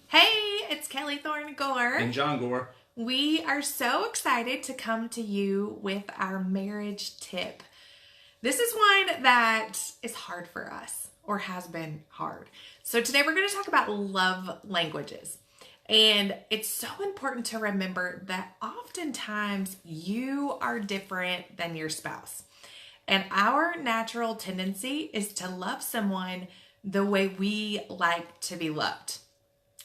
Hey, it's Kelly Thorne Gore. And John Gore. We are so excited to come to you with our marriage tip. This is one that is hard for us, or has been hard. So today we're going to talk about love languages. And it's so important to remember that oftentimes you are different than your spouse. And our natural tendency is to love someone the way we like to be loved.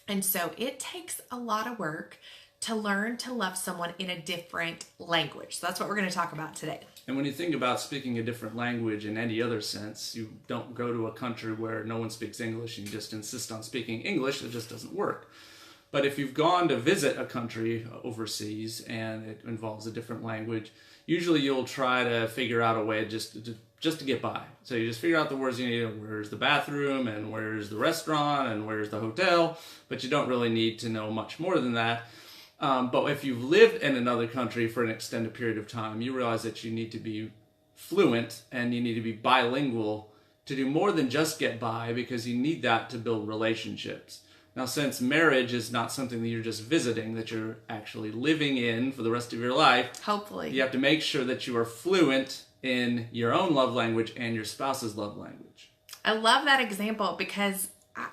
And so it takes a lot of work to learn to love someone in a different language. So that's what we're going to talk about today. And when you think about speaking a different language in any other sense, you don't go to a country where no one speaks English and you just insist on speaking English. It just doesn't work. But if you've gone to visit a country overseas and it involves a different language, usually you'll try to figure out a way just to get by. So you just figure out the words you need. Where's the bathroom, and where's the restaurant, and where's the hotel, but you don't really need to know much more than that. But if you've lived in another country for an extended period of time, you realize that you need to be fluent and you need to be bilingual to do more than just get by, because you need that to build relationships. Now, since marriage is not something that you're just visiting, that you're actually living in for the rest of your life, hopefully, you have to make sure that you are fluent in your own love language and your spouse's love language. I love that example because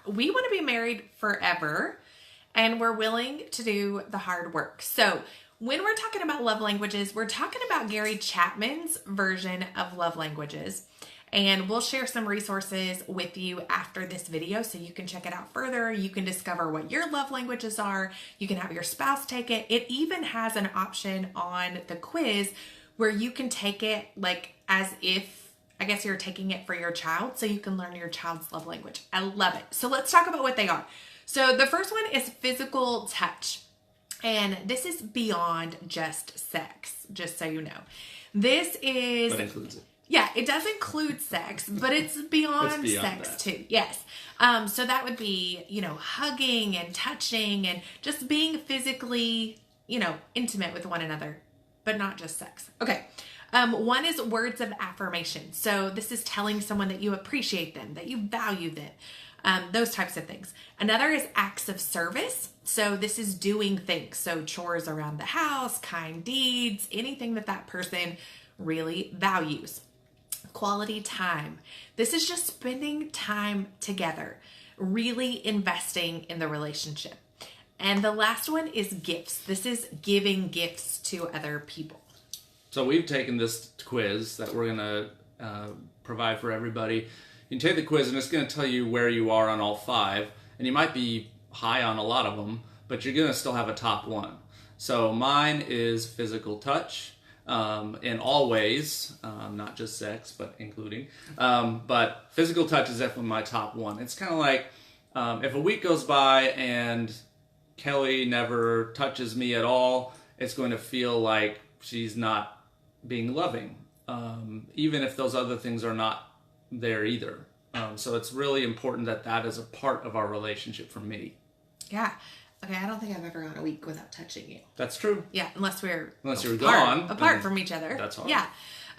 we want to be married forever and we're willing to do the hard work. So when we're talking about love languages, we're talking about Gary Chapman's version of love languages. And we'll share some resources with you after this video so you can check it out further. You can discover what your love languages are. You can have your spouse take it. It even has an option on the quiz where you can take it like as if, I guess you're taking it for your child, so you can learn your child's love language. I love it. So let's talk about what they are. So the first one is physical touch. And this is beyond just sex, just so you know. This is... But includes it. Yeah, it does include sex, but it's beyond sex that. too. Yes. So that would be, hugging and touching and just being physically, intimate with one another, but not just sex. Okay. One is words of affirmation. So this is telling someone that you appreciate them, that you value them, those types of things. Another is acts of service. So this is doing things. So chores around the house, kind deeds, anything that person really values. Quality time. This is just spending time together, really investing in the relationship. And the last one is gifts. This is giving gifts to other people. So we've taken this quiz that we're going to provide for everybody. You can take the quiz and it's going to tell you where you are on all five. And you might be high on a lot of them, but you're going to still have a top one. So mine is physical touch. In all ways, not just sex, but including. But physical touch is definitely my top one. It's kind of like if a week goes by and Kelly never touches me at all, it's going to feel like she's not being loving, even if those other things are not there either. So it's really important that is a part of our relationship for me. Yeah. Okay, I don't think I've ever gone a week without touching you. That's true. Yeah, unless you're gone. Apart from each other. That's hard. Yeah.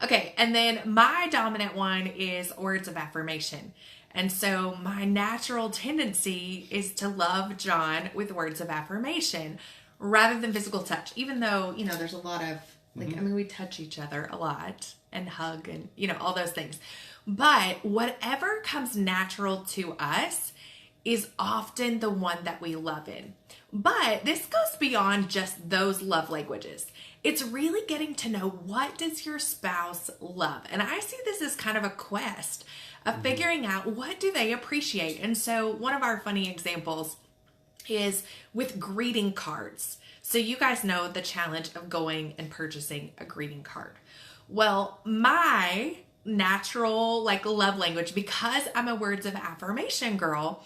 Okay, and then my dominant one is words of affirmation. And so my natural tendency is to love John with words of affirmation rather than physical touch. Even though, there's a lot of, we touch each other a lot and hug and, all those things. But whatever comes natural to us is often the one that we love in. But this goes beyond just those love languages. It's really getting to know, what does your spouse love? And I see this as kind of a quest of figuring out, what do they appreciate? And so one of our funny examples is with greeting cards. So you guys know the challenge of going and purchasing a greeting card. Well, my natural love language, because I'm a words of affirmation girl,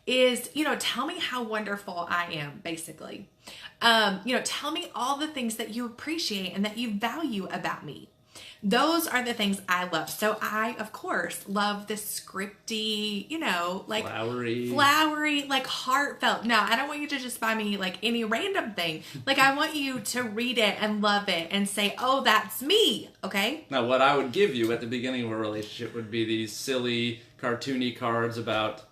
is, tell me how wonderful I am, basically. Tell me all the things that you appreciate and that you value about me. Those are the things I love. So I, of course, love the scripty, flowery, heartfelt. No, I don't want you to just buy me any random thing. I want you to read it and love it and say, oh, that's me. Okay. Now, what I would give you at the beginning of a relationship would be these silly, cartoony cards about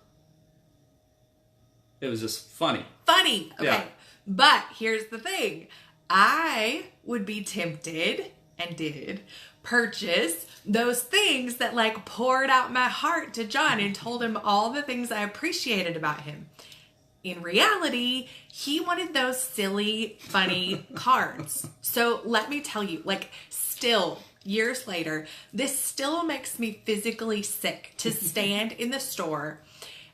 It was just funny. Funny. Okay. Yeah. But here's the thing. I would be tempted, and did, purchase those things that like poured out my heart to John and told him all the things I appreciated about him. In reality, he wanted those silly, funny cards. So let me tell you, like, still, years later, this still makes me physically sick to stand in the store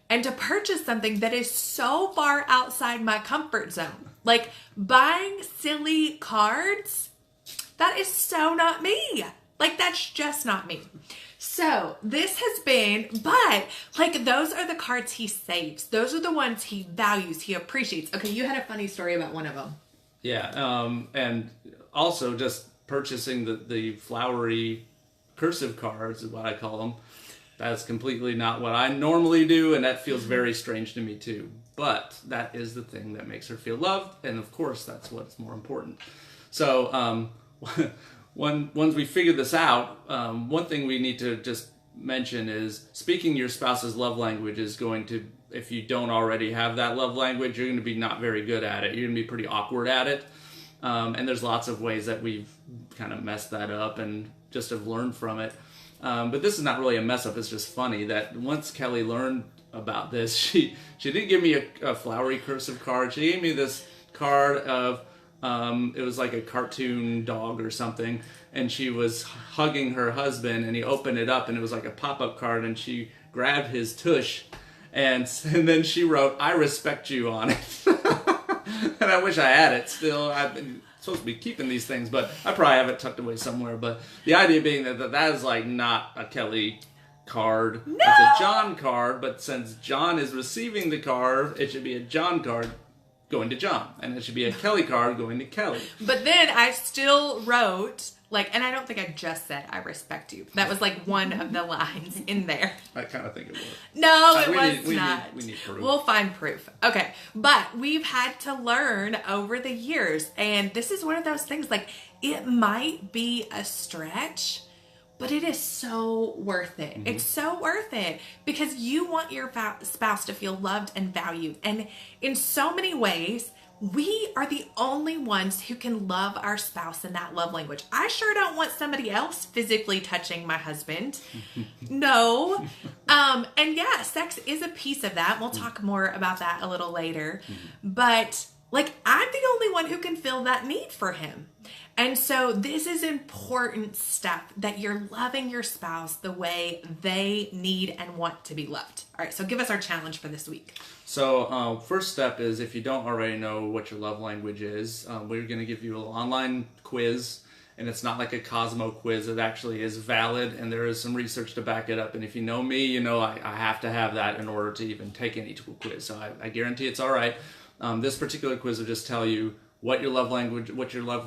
and to purchase something that is so far outside my comfort zone. Like, buying silly cards, that is so not me. Like, that's just not me. So this has been, but like, those are the cards he saves. Those are the ones he values, he appreciates. Okay, you had a funny story about one of them. Yeah, and also just purchasing the flowery cursive cards is what I call them. That's completely not what I normally do, and that feels very strange to me too. But that is the thing that makes her feel loved, and of course that's what's more important. So once we figure this out, one thing we need to just mention is speaking your spouse's love language is going to, if you don't already have that love language, you're going to be not very good at it. You're going to be pretty awkward at it. And there's lots of ways that we've kind of messed that up and just have learned from it. But this is not really a mess up. It's just funny that once Kelly learned about this, she didn't give me a flowery cursive card. She gave me this card of, it was like a cartoon dog or something, and she was hugging her husband, and he opened it up, and it was like a pop-up card, and she grabbed his tush, and then she wrote, "I respect you" on it. And I wish I had it still. I've been supposed to be keeping these things, but I probably have it tucked away somewhere. But the idea being that is like not a Kelly card. No! It's a John card, but since John is receiving the card, it should be a John card going to John, and it should be a Kelly card going to Kelly. But then I still wrote, like, and I don't think I just said "I respect you." That was like one of the lines in there. I kind of think it was. No, it was not. We need proof. We'll find proof. Okay, but we've had to learn over the years, and this is one of those things, like, it might be a stretch, but it is so worth it. Mm-hmm. It's so worth it because you want your spouse to feel loved and valued. And in so many ways, we are the only ones who can love our spouse in that love language. I sure don't want somebody else physically touching my husband. No. And yeah, sex is a piece of that. We'll talk more about that a little later. But like, I'm the only one who can feel that need for him. And so this is important stuff, that you're loving your spouse the way they need and want to be loved. All right, so give us our challenge for this week. So first step is, if you don't already know what your love language is, we're going to give you an online quiz. And it's not like a Cosmo quiz. It actually is valid, and there is some research to back it up. And if you know me, you know I have to have that in order to even take any quiz. So I guarantee it's all right. This particular quiz will just tell you what your love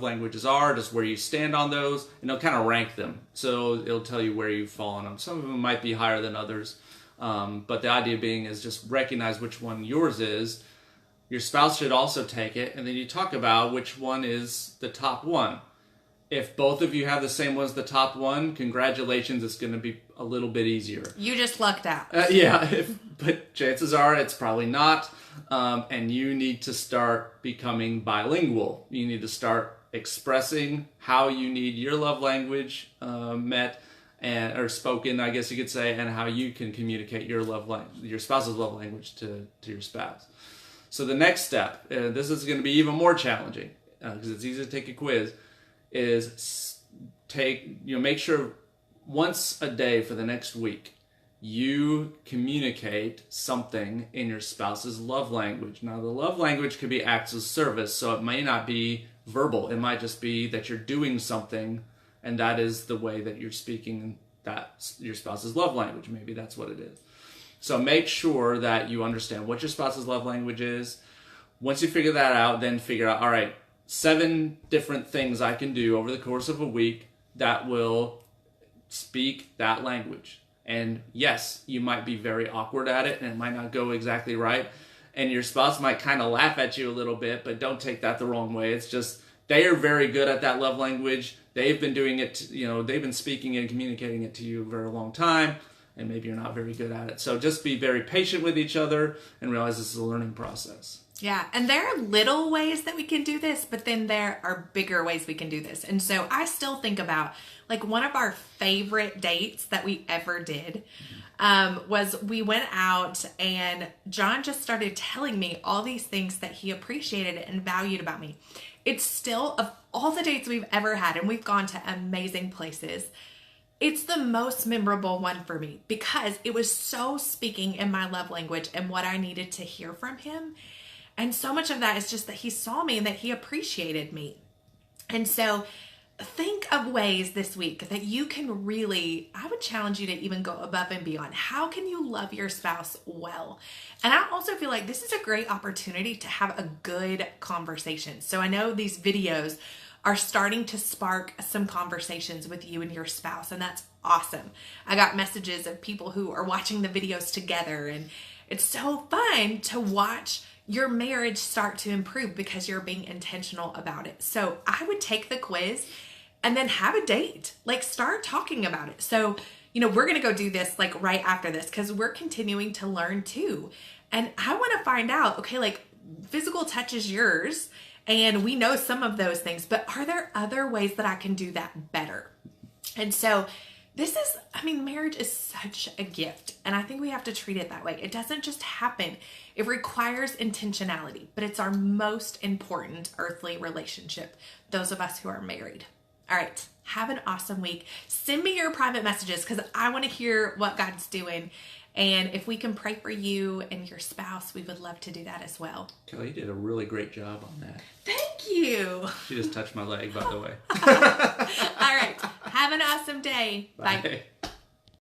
languages are, just where you stand on those, and it'll kind of rank them. So it'll tell you where you fall on them. Some of them might be higher than others, but the idea being is just recognize which one yours is. Your spouse should also take it, and then you talk about which one is the top one. If both of you have the same one as the top one, congratulations, it's going to be a little bit easier. You just lucked out. But chances are it's probably not. And you need to start becoming bilingual. You need to start expressing how you need your love language met or spoken, I guess you could say, and how you can communicate your spouse's love language to your spouse. So the next step, this is going to be even more challenging because it's easy to take a quiz, is make sure once a day for the next week you communicate something in your spouse's love language. Now, the love language could be acts of service, so it may not be verbal. It might just be that you're doing something, and that is the way that you're speaking your spouse's love language. Maybe that's what it is. So make sure that you understand what your spouse's love language is. Once you figure that out, then figure out, all right, 7 different things I can do over the course of a week that will speak that language. And yes, you might be very awkward at it, and it might not go exactly right. And your spouse might kind of laugh at you a little bit, but don't take that the wrong way. It's just, they are very good at that love language. They've been doing it, they've been speaking and communicating it to you a very long time. and maybe you're not very good at it. So just be very patient with each other and realize this is a learning process. Yeah, and there are little ways that we can do this, but then there are bigger ways we can do this. And so I still think about, like, one of our favorite dates that we ever did was we went out and John just started telling me all these things that he appreciated and valued about me. It's still, of all the dates we've ever had, and we've gone to amazing places, it's the most memorable one for me because it was so speaking in my love language and what I needed to hear from him. And so much of that is just that he saw me and that he appreciated me. And so think of ways this week that you can really, I would challenge you to even go above and beyond. How can you love your spouse well? And I also feel like this is a great opportunity to have a good conversation. So I know these videos are starting to spark some conversations with you and your spouse, and that's awesome. I got messages of people who are watching the videos together, and it's so fun to watch your marriage start to improve because you're being intentional about it. So I would take the quiz and then have a date. Like, start talking about it. So, we're going to go do this like right after this because we're continuing to learn too. And I want to find out, okay, like, physical touch is yours and we know some of those things, but are there other ways that I can do that better? And so marriage is such a gift, and I think we have to treat it that way. It doesn't just happen. It requires intentionality, but it's our most important earthly relationship, those of us who are married. All right, have an awesome week. Send me your private messages because I want to hear what God's doing. And if we can pray for you and your spouse, we would love to do that as well. Kelly, you did a really great job on that. Thank you. She just touched my leg, by the way. All right. Have an awesome day. Bye. Bye.